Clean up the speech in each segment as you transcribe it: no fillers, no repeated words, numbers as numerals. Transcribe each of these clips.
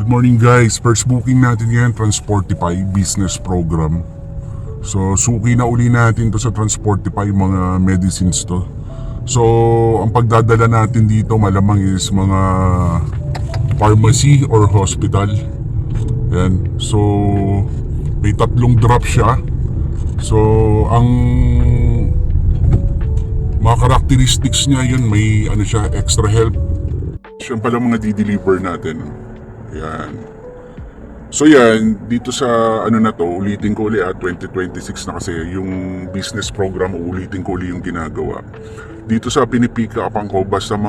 Good morning guys, first booking natin yan, Transportify Business Program. So suki na uli natin to sa Transportify, mga medicines to. So ang pagdadala natin dito malamang is mga pharmacy or hospital. Yan, so may 3 drop siya. So ang mga characteristics niya yun, may ano siya, extra help. Siya pala mga di-deliver natin. Yan. So yan, dito sa ano na to, ulitin ko ulit 2026 na kasi yung business program, ulitin ko ulit yung ginagawa. Dito sa pinipick upan ko, basta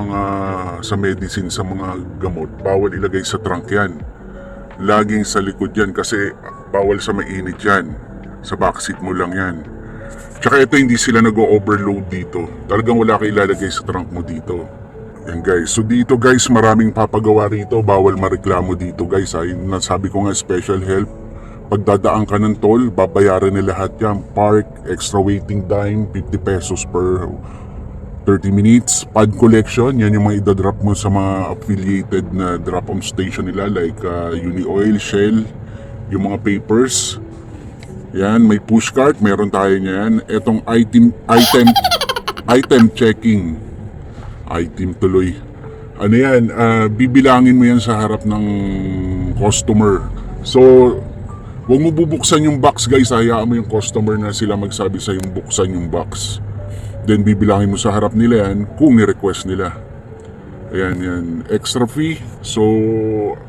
sa medicine, sa mga gamot, bawal ilagay sa trunk yan. Laging sa likod yan kasi bawal sa mainit yan. Sa backseat mo lang yan. Tsaka ito, hindi sila nag-overload dito. Talagang wala ka ilalagay sa trunk mo dito. Yan guys, so dito guys maraming papagawa rito, bawal mareklamo dito guys. Ay, nasabi ko nga special help. Pagdadaan ka ng toll, babayaran nila lahat yan. Park, extra waiting time, 50 pesos per 30 minutes. Pad collection, yan yung mga idadrop mo sa mga affiliated na drop-off station nila like Unioil, Shell, yung mga papers. Yan, may pushcart, meron tayo niyan. Etong item checking. Item tuloy. Ano yan, bibilangin mo yan sa harap ng customer. So, huwag mo bubuksan yung box guys, hayaan mo yung customer na sila magsabi sa yung buksan yung box. Then bibilangin mo sa harap nila yan kung ni-request nila. Ayan yan, extra fee. So,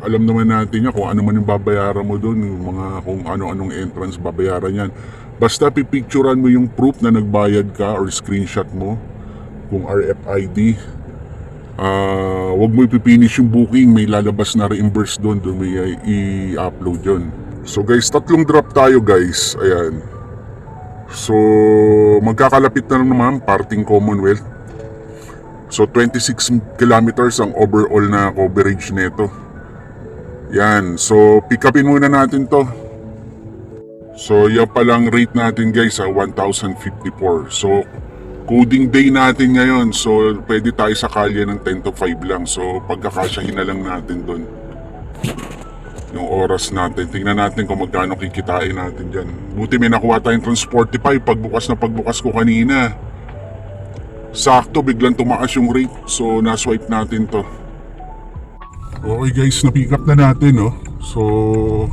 alam naman natin yan kung ano man yung babayaran mo doon, yung mga kung ano-anong entrance babayaran yan. Basta pipicturan mo yung proof na nagbayad ka or screenshot mo kung RFID. Wag mo ipipinish yung booking, may lalabas na reimburse doon may i-upload yun. So guys, 3 drop tayo guys. Ayan. So magkakalapit na naman parting Commonwealth. So 26 kilometers ang overall na coverage nito. Yan, so pick upin muna natin to. So yan palang rate natin guys, 1,054. So coding day natin ngayon, so pwede tayo sa kalye ng 10 to 5 lang. So pagkakasyahin na lang natin doon yung oras natin. Tingnan natin kung magkano kikitain natin dyan. Buti may nakuha tayong Transportify. Pagbukas ko kanina, sakto biglang tumaas yung rate. So na-swipe natin to. Okay guys, na-pick up na natin, no? So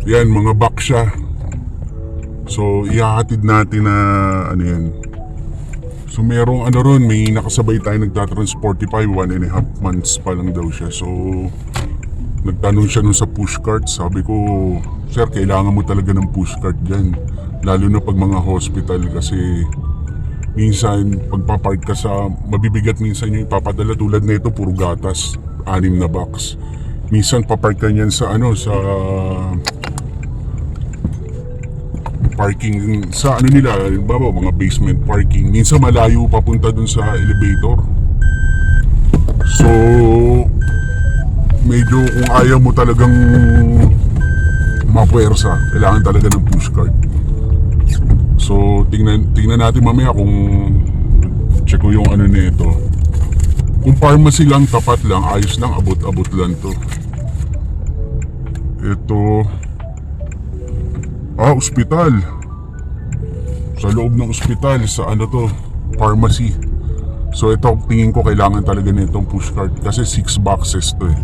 yan, mga box siya. So ihahatid natin na ano yan. So merong ano ron, may nakasabay tayo nagtatransportify, 1.5 months pa lang daw siya. So nagtanong siya nun sa pushcart. Sabi ko, sir, kailangan mo talaga ng pushcart dyan. Lalo na pag mga hospital kasi minsan pagpapark ka sa mabibigat, minsan yung ipapadala tulad nito, puro gatas, 6 na box. Minsan papark ka niyan sa ano, sa parking sa ano nila, halimbawa mga basement parking, minsan malayo papunta dun sa elevator. So medyo kung ayaw mo talagang mapuwersa, kailangan talaga ng pushcart. So tingnan natin mamaya kung check ko yung ano nito. Kung pharmacy lang, tapat lang, ayos lang, abot-abot lang to. Ito ospital. Sa loob ng ospital, sa ano to, pharmacy. So ito, tingin ko kailangan talaga nitong pushcart kasi 6 boxes to eh.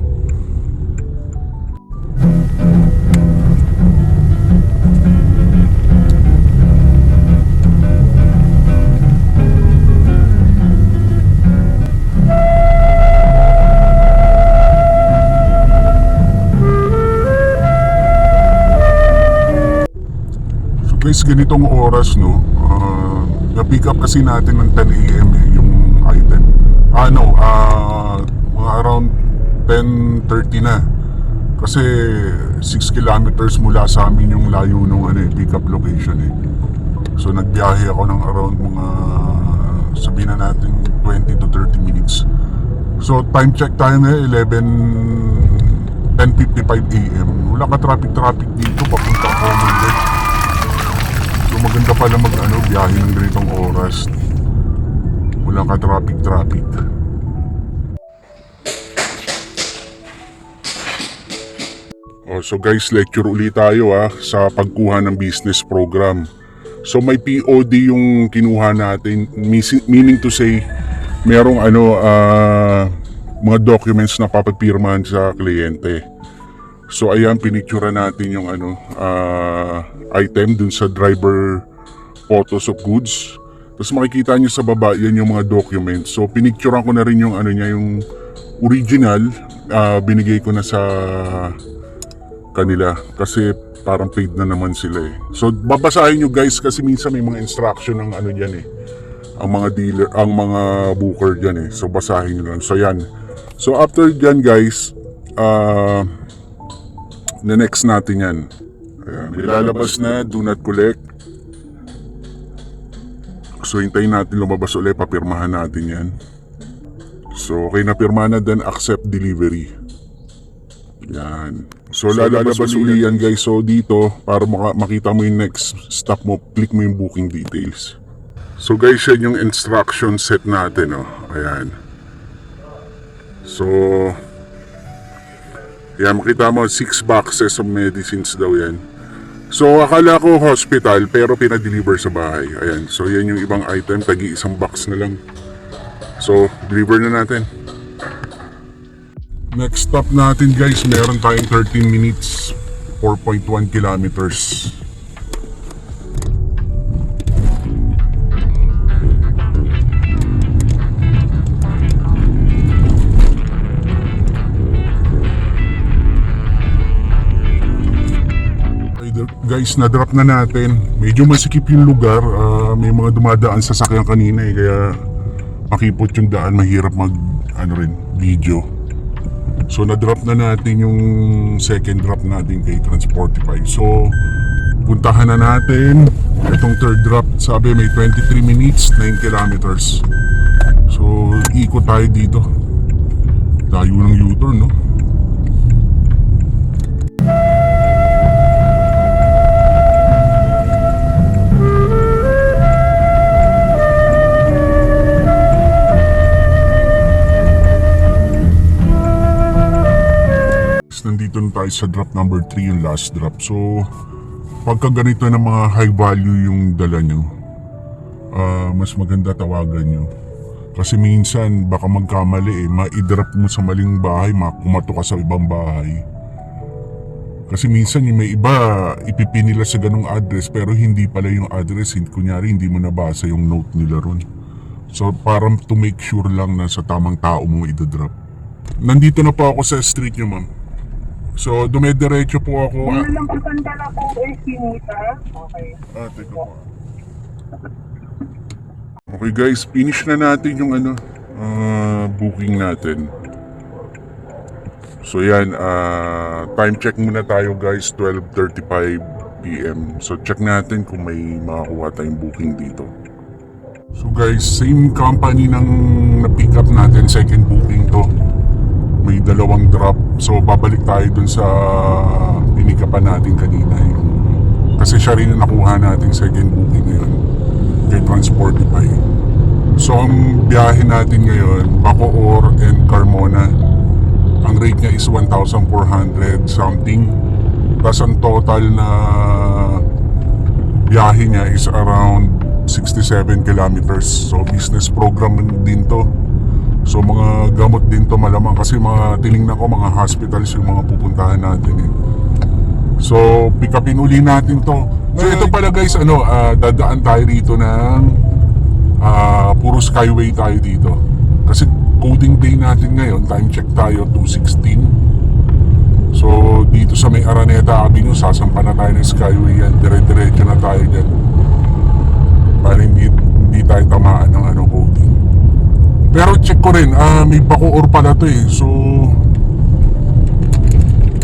Guys, ganitong oras, no, na-pick up kasi natin ng 10 AM yung item. Mga around 10:30 na. Kasi 6 kilometers mula sa amin yung layo nung pick up location eh. So nagbiyahe ako ng around mga, sabihin na natin 20 to 30 minutes. So time check tayo na 10:55 AM. Wala ka traffic dito papunta Commonwealth. Maganda pala biyahe ng ganitong oras. Wala ka traffic. So guys, lecture ulit tayo sa pagkuha ng business program. So may POD yung kinuha natin, meaning to say, merong mga documents na papapirmahan sa kliyente. So ayan, pinicture natin yung item dun sa driver photos of goods. Tapos makikita nyo sa baba, yan yung mga documents. So pinicturean ko na rin yung yung original, binigay ko na sa kanila kasi parang paid na naman sila eh. So babasahin nyo guys kasi minsan may mga instruction ng dyan eh. Ang mga dealer, ang mga booker dyan eh. So basahin nyo lang. So yan. So after dyan guys, next natin yan. Ayan. Ilalabas na, do not collect. So hintayin natin lumabas ulit, papirmahan natin yan. So okay na pirma na, then accept delivery. Yan. So lalabas uli yan guys. So dito, para makita mo yung next stop mo, click mo yung booking details. So guys, yan yung instruction set natin. Ayan. So yan, makita mo 6 boxes of medicines daw yan. So akala ko hospital pero pinadeliver sa bahay. Ayan. So yan yung ibang item, tagi isang box na lang. So deliver na natin. Next stop natin guys, meron tayong 13 minutes, 4.1 kilometers. Guys, na-drop na natin. Medyo masikip yung lugar, may mga dumadaan sa sakyan kanina eh, kaya makipot yung daan, mahirap mag video. So na-drop na natin yung second drop natin kay Transportify. So puntahan na natin itong third drop. Sabi may 23 minutes, 9 kilometers. So ikot tayo dito. Tayo ng U-turn, no? Nandito na tayo sa drop number 3, yung last drop. So pagka ganito ng mga high value yung dala nyo, mas maganda tawagan nyo. Kasi minsan baka magkamali eh, ma-drop mo sa maling bahay, kumato ka sa ibang bahay. Kasi minsan yung may iba, ipipin nila sa ganung address pero hindi pala yung address, kunyari hindi mo nabasa yung note nila ron. So parang to make sure lang na sa tamang tao mo i-drop. Nandito na po ako sa street nyo, ma'am. So, dumediretso po ako. Ano lang pagkanta na po eh, sinita. Okay. Teka po. Okay guys, finish na natin yung booking natin. So yan, time check muna tayo guys, 12:35 PM. So check natin kung may makakuha tayong booking dito. So guys, same company ng na-pick up natin, second booking to. May dalawang drop. So babalik tayo dun sa pinikapan natin kanina kasi siya rin na nakuha natin second booking ngayon kay Transportify. So ang biyahe natin ngayon, Bacoor and Carmona, ang rate niya is 1,400 something. Tapos ang total na biyahe niya is around 67 kilometers. So business program din to. So mga gamot din to malamang kasi mga tinignan ko mga hospitals yung mga pupuntahan natin eh. So pick upin uli natin to. So ito pala guys, dadaan tayo rito ng puro skyway tayo dito. Kasi coding day natin ngayon, time check tayo 2:16. So dito sa may Araneta Avenue, sasampa na tayo ng skyway yan. Dire-diretso na tayo dyan. Para hindi tayo tamaan ng coding. Pero check ko rin, may Bacoor pala to eh. So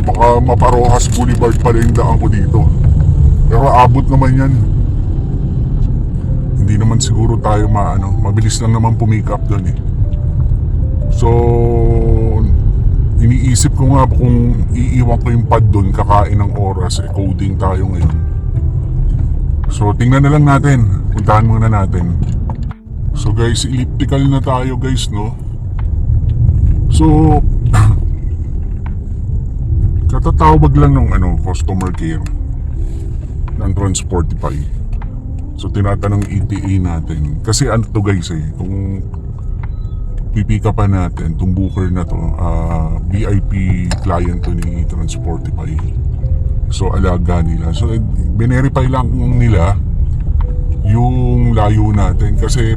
baka Maparojas Boulevard pala yung daan ko dito. Pero abot naman yan. Hindi naman siguro tayo mabilis lang naman pumick up doon eh. So iniisip ko nga kung iiwan ko yung pad doon, kakain ng oras, coding tayo ngayon. So tingnan na lang natin, puntahan muna natin. So guys, elliptical na tayo guys, no? So katatawag lang ng customer care ng Transportify. So tinatanong ETA natin. Kasi ano to guys kung pipika pa natin, itong booker na to, VIP client to ni Transportify. So alaga nila. So binerify lang nila yung layo natin. Kasi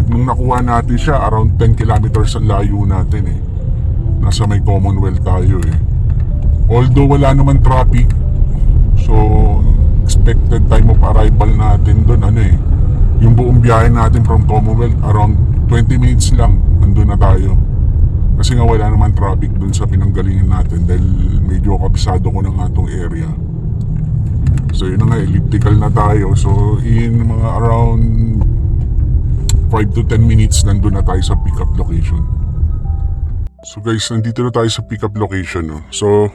nung nakuha natin siya, around 10 kilometers ang layo natin Nasa may Commonwealth tayo Although wala naman traffic, so expected time of arrival natin doon yung buong biyahe natin from Commonwealth around 20 minutes lang andun na tayo. Kasi nga wala naman traffic doon sa pinanggalingan natin dahil medyo kabisado ko na nga tong area. So yun na nga, elliptical na tayo. So in mga around 5 to 10 minutes nandun na tayo sa pickup location. So guys, nandito na tayo sa pickup location So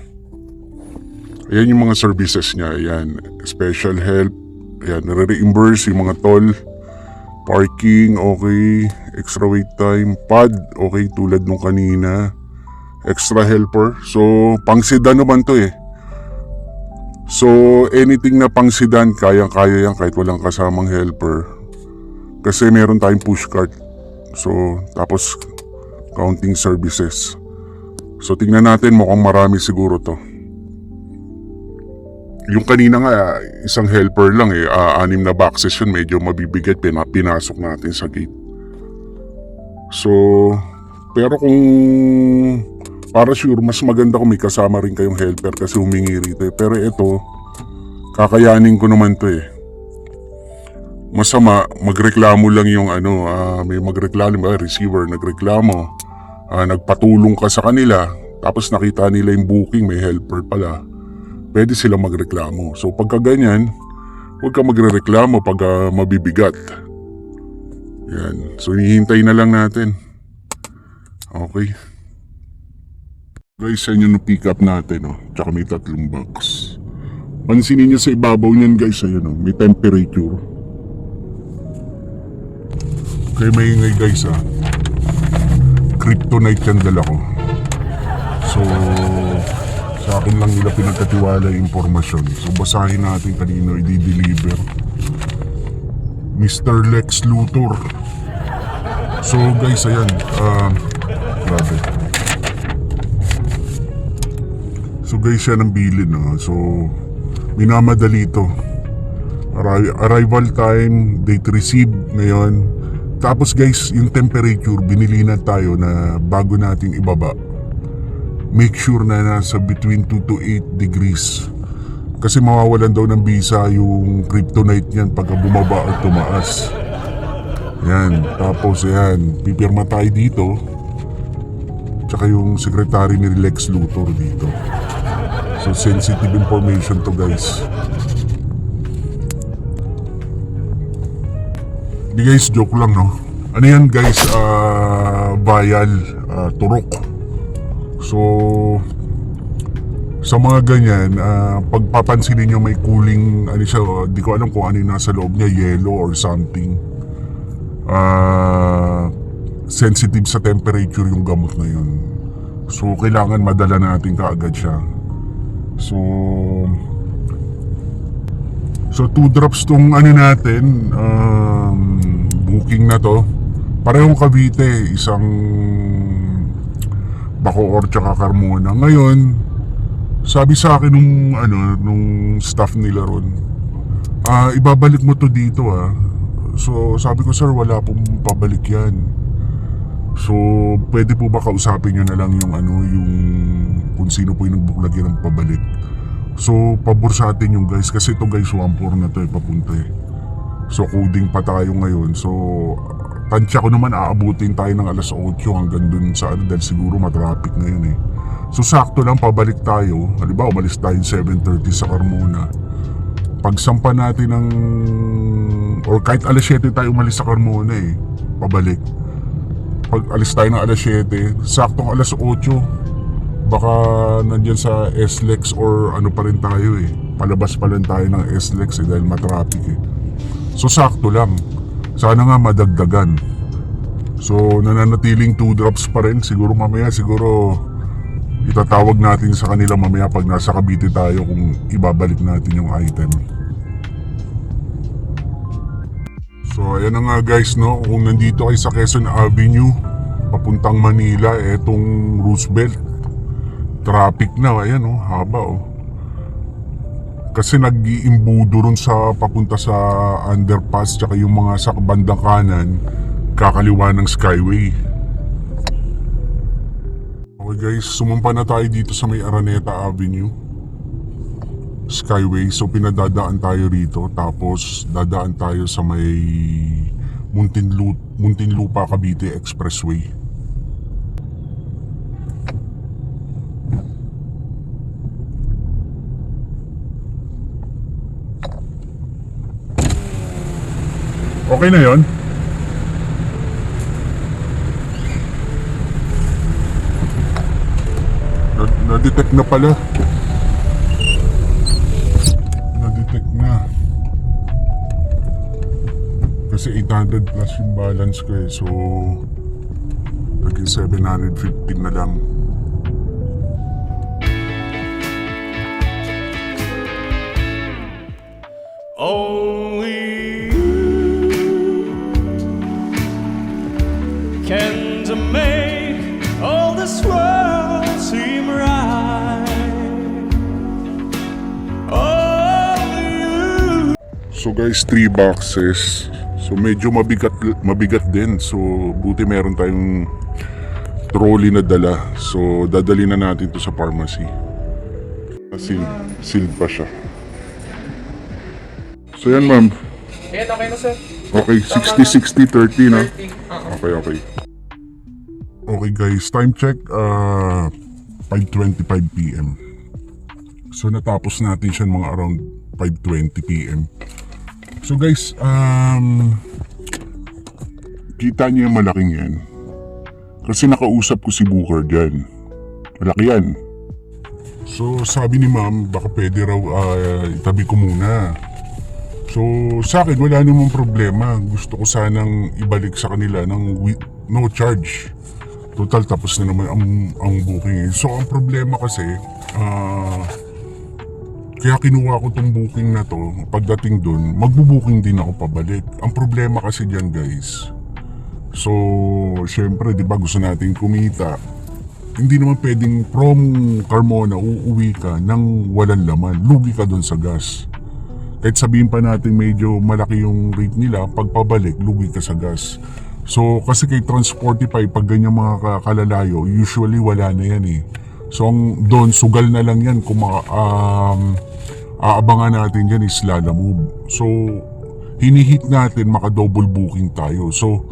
ayan yung mga services niya. Ayan, special help. Ayan, nare-reimburse yung mga toll. Parking, okay. Extra wait time. Pad, okay, tulad nung kanina. Extra helper. So, pang sedan naman to So, anything na pang sedan, kayang-kaya yan kahit walang kasamang helper. Kasi meron tayong push cart. So, tapos counting services. So, tingnan natin, mukhang marami siguro to. Yung kanina nga, isang helper lang 6 na boxes yun, medyo mabibigat, pinasok natin sa gate. So, pero kung para sure, mas maganda kung may kasama rin kayong helper kasi humingi rito Pero ito, kakayanin ko naman to Masama, magreklamo lang yung may magreklamo, receiver, nagreklamo, nagpatulong ka sa kanila, tapos nakita nila yung booking, may helper pala. Pwede silang magreklamo. So pagka ganyan, huwag ka magrereklamo pag mabibigat. Yan. So hihintay na lang natin. Okay. Guys, yan yung pick up natin Tsaka may 3 box. Pansinin nyo sa ibabaw niyan guys, may temperature. Okay, maingay guys Kryptonite yan dala ko. So sa akin lang nila pinagkatiwala yung informasyon. So basahin natin kanino i-deliver. Mr. Lex Luthor. So guys, ayan. Grabe. So guys, yan ang bilin So minamadali ito. Arrival time, date receive ngayon. Tapos guys, yung temperature, binili na tayo na bago natin ibaba. Make sure na nasa between 2 to 8 degrees. Kasi mawawalan daw ng visa yung kryptonite niyan pagka bumaba at tumaas. Yan. Tapos yan, pipirma tayo dito. Tsaka yung secretary ni Lex Luthor dito. So sensitive information to guys. Di guys, joke lang Ano yan guys, vial, turok. So, sa mga ganyan, pagpapansinin nyo may cooling, di ko alam kung ano yung nasa loob niya, yellow or something. Sensitive sa temperature yung gamot na yun. So, kailangan madala natin kaagad siya. So 2 drops tong natin, booking na to. Parehong Cavite, isang Bacoor tsaka Carmona. Ngayon, sabi sa akin nung staff nila ron, ibabalik mo to dito So sabi ko, sir, wala pong pabalik yan. So pwede po ba kausapin nyo na lang yung yung kung sino po yung nagbuklagyan ng pabalik. So pabor sa atin yung guys, kasi ito guys 1-4 na to papunta So coding pa tayo ngayon. So tansya ko naman aabutin tayo ng alas 8 hanggang dun sa dahil siguro matraffic ngayon So sakto lang pabalik tayo. Halimbawa umalis tayo 7:30 sa Carmona. Pagsampa natin ng or kahit alas 7 tayo umalis sa Carmona pabalik. Pag alis tayo ng alas 7, saktong alas 8 baka nandyan sa SLEX or ano pa rin tayo palabas pa rin tayo ng SLEX dahil matraffic So sakto lang. Sana nga madagdagan. So nananatiling 2 drops pa rin. Siguro mamaya, siguro itatawag natin sa kanila mamaya pag nasa Cavite tayo kung ibabalik natin yung item. So ayan na nga guys, no, kung nandito kayo sa Quezon Avenue papuntang Manila, etong Roosevelt, traffic na, ayan oh, haba oh. Kasi nag-iimbudo ron sa papunta sa underpass, tsaka yung mga sa bandang kanan kakaliwa ng Skyway. Okay guys, sumampa na tayo dito sa may Araneta Avenue Skyway. So pinadadaan tayo rito, tapos dadaan tayo sa may Muntinlupa Cavite Expressway. Okay na yon. Na-detect na pala. Na-detect na. Kasi 800 plus yung balance ko eh. So, naging 715 na lang. Only you can to make all this world seem right. Only you. So guys, 3 boxes. So medyo mabigat din. So buti meron tayong trolley na dala. So dadali na natin to sa pharmacy. Sealed pa siya. So yan ma'am. Ayan, okay na sir. Okay, 60-60-30 na. 30. Okay. Okay guys, time check 5:25 PM. So natapos natin siya mga around 5:20 PM. So guys, kita niyo yung malaking yan. Kasi nakausap ko si Booker dyan. Malaki yan. So sabi ni ma'am, baka pwede raw itabi ko muna. So sa akin wala namang problema. Gusto ko sanang ibalik sa kanila ng no charge. Total tapos na naman ang booking. So ang problema kasi kaya kinuha ko tong booking na to. Pagdating dun, magbubuking din ako pabalik. Ang problema kasi dyan guys, so syempre di ba gusto natin kumita. Hindi naman pwedeng from Carmona uuwi ka nang walang laman. Lugi ka dun sa gas. Kahit sabihin pa natin medyo malaki yung rate nila, pagpabalik lugi ka sa gas. So kasi kay Trans45 pag ganyan mga kalalayo, usually wala na yan eh. So doon sugal na lang yan kung aabangan natin yan is Lala Move. So hinihit natin maka double booking tayo. So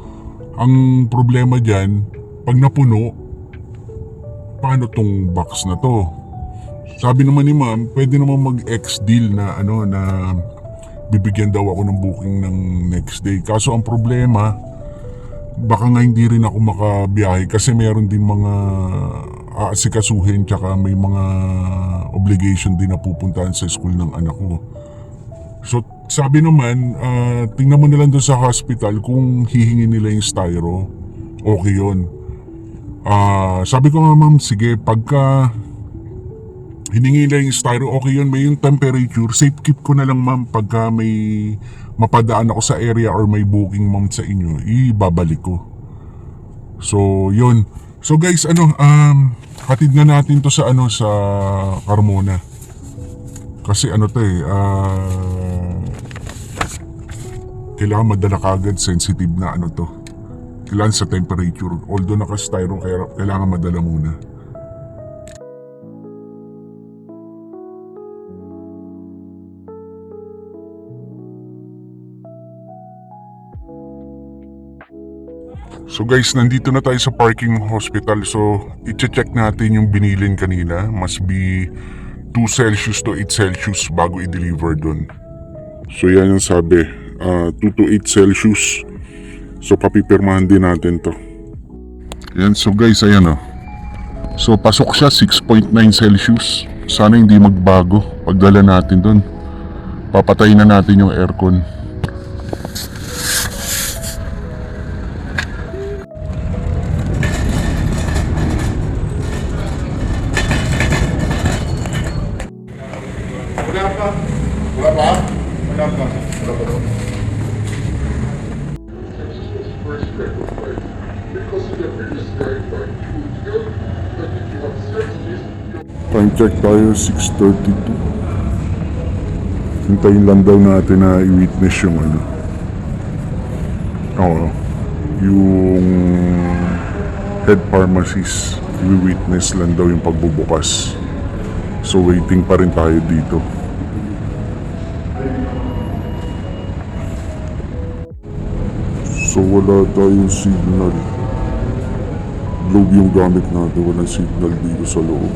ang problema dyan, pag napuno, paano tong box na to? Sabi naman ni ma'am, pwede naman mag-ex deal na na bibigyan daw ako ng booking ng next day. Kaso ang problema, baka nga hindi rin ako makabiyahe kasi meron din mga aasikasuhin, tsaka may mga obligation din na pupuntahan sa school ng anak ko. So sabi naman, tingnan mo nilang doon sa hospital kung hihingi nila yung styro, okay yun. Sabi ko nga ma'am, sige, pagka hiningi nila yung styro, okay yun, may yung temperature, safe keep ko na lang ma'am. Pagka may mapadaan ako sa area or may booking ma'am sa inyo, ibabalik ko. So yun. So guys, hatid na natin to sa sa Carmona. Kasi kailangan madala kagad, sensitive na to. Kailangan sa temperature. Although naka-styro, kailangan madala muna. So guys, nandito na tayo sa parking hospital. So, i-check natin yung binilin kanina. Must be 2 Celsius to 8 Celsius bago i-deliver dun. So yan yung sabi, 2 to 8 Celsius. So papipirmahan din natin to. Yan, so guys, ayan o. So pasok siya 6.9 Celsius. Sana hindi magbago pagdala natin dun. Papatayin na natin yung aircon. Wala pa? Wala pa. Wala pa daw. Time check tayo, 6:32. Hintayin lang daw natin na i-witness yung ano. Oo. Yung head pharmacist. I-witness lang daw yung pagbubukas. So waiting pa rin tayo dito. So wala tayong signal. Globe yung gamit natin, walang signal dito sa loob.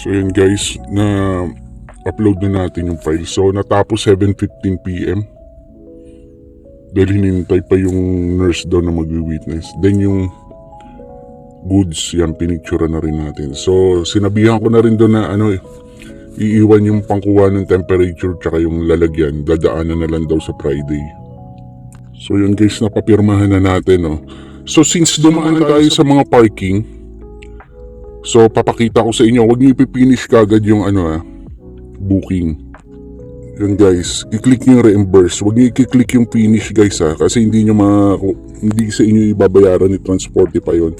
So yun guys, na upload na natin yung file. So natapos 7:15 PM. Dahil hinintay pa yung nurse daw na magwi-witness. Then yung goods, yan pinicture na rin natin. So sinabihan ko na rin doon na iiwan yung pangkuha ng temperature tsaka yung lalagyan. Dadaanan na lang daw sa Friday. So yun guys, napapirmahan na natin. No? So since dumaan tayo sa mga parking, so papakita ko sa inyo, huwag niyo ipipinish kagad yung booking. Yun guys, i-click nyo yung reimburse. Huwag niyo i-click yung finish guys kasi hindi sa inyo ibabayaran ni Transportify yun.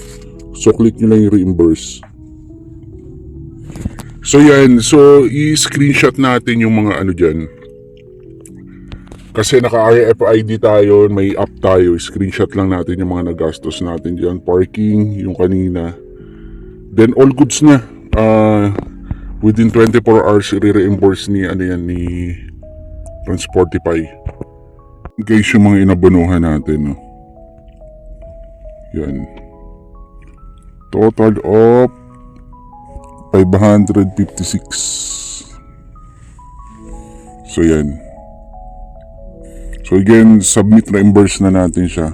So click nyo lang yung reimburse. So yan, so i-screenshot natin yung mga dyan. Kasi naka-RFID tayo, may app tayo, screenshot lang natin yung mga nagastos natin dyan. Parking, yung kanina. Then all goods na. Within 24 hours, i-reimburse ni Transportify. Guys, yung mga inabonohan natin. No? Yan. Total of 556. So yan. So again, submit reimburse na natin siya.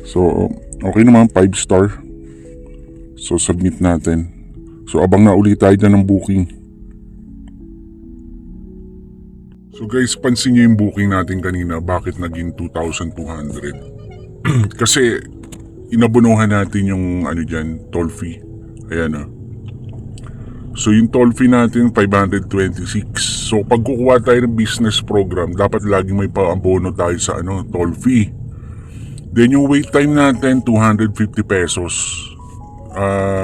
So okay naman, 5 star. So submit natin. So abang na ulit tayo na ng booking. So guys, pansin niyo yung booking natin kanina, bakit naging 2,200? Kasi inabunuhan natin yung dyan, toll fee. Ayan So yung toll fee natin 526. So pag kukuha tayo ng business program, dapat lagi may pa-abono tayo sa toll fee. Then yung wait time natin 250 pesos.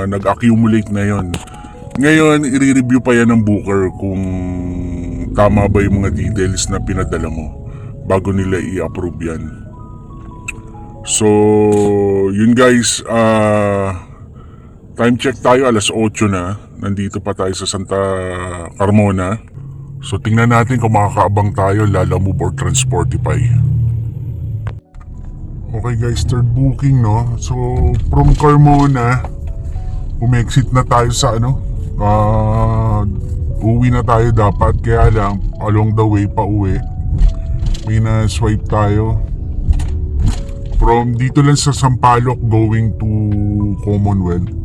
Nag-accumulate na yon. Ngayon, i-review pa yan ng booker kung tama ba yung mga details na pinadala mo bago nila i-approve yan. So, yun guys, time check tayo, alas 8 na. Nandito pa tayo sa Santa Carmona. So, tingnan natin kung makakaabang tayo, Lalamove or Transportify. Okay guys, third booking no. So, from Carmona, umexit na tayo sa uwi na tayo dapat. Kaya lang, along the way pa uwi, may na-swipe tayo. From dito lang sa Sampaloc going to Commonwealth,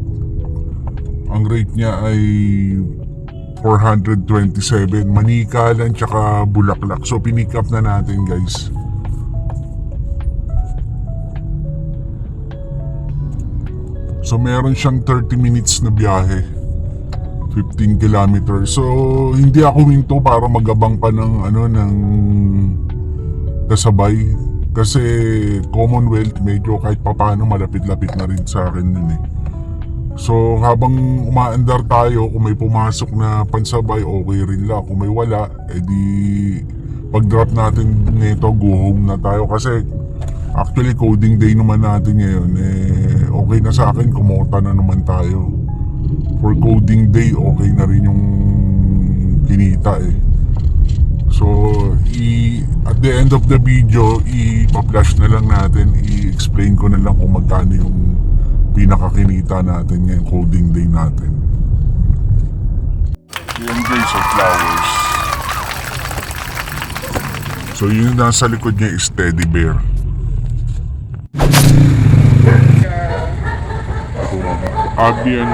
ang rate niya ay 427. Manikalan tsaka Bulaklak. So pinick up na natin guys. So meron siyang 30 minutes na biyahe, 15 kilometers. So hindi ako huminto para magabang pa ng kasabay. Kasi Commonwealth medyo kahit papano malapit-lapit na rin sa akin nun So habang umaandar tayo, kung may pumasok na pansabay, okay rin lang. Kung may wala, edi pag drop natin nito, go home na tayo. Kasi actually coding day naman natin ngayon, okay na sa akin, kumota na naman tayo. For coding day, okay na rin yung kinita So, at the end of the video, ipa-flash na lang natin, i-explain ko na lang kung magkano yung pinakakinita natin ngayon, coding day natin. Yan guys, so flowers. So yun nasa likod niya is teddy bear. Abian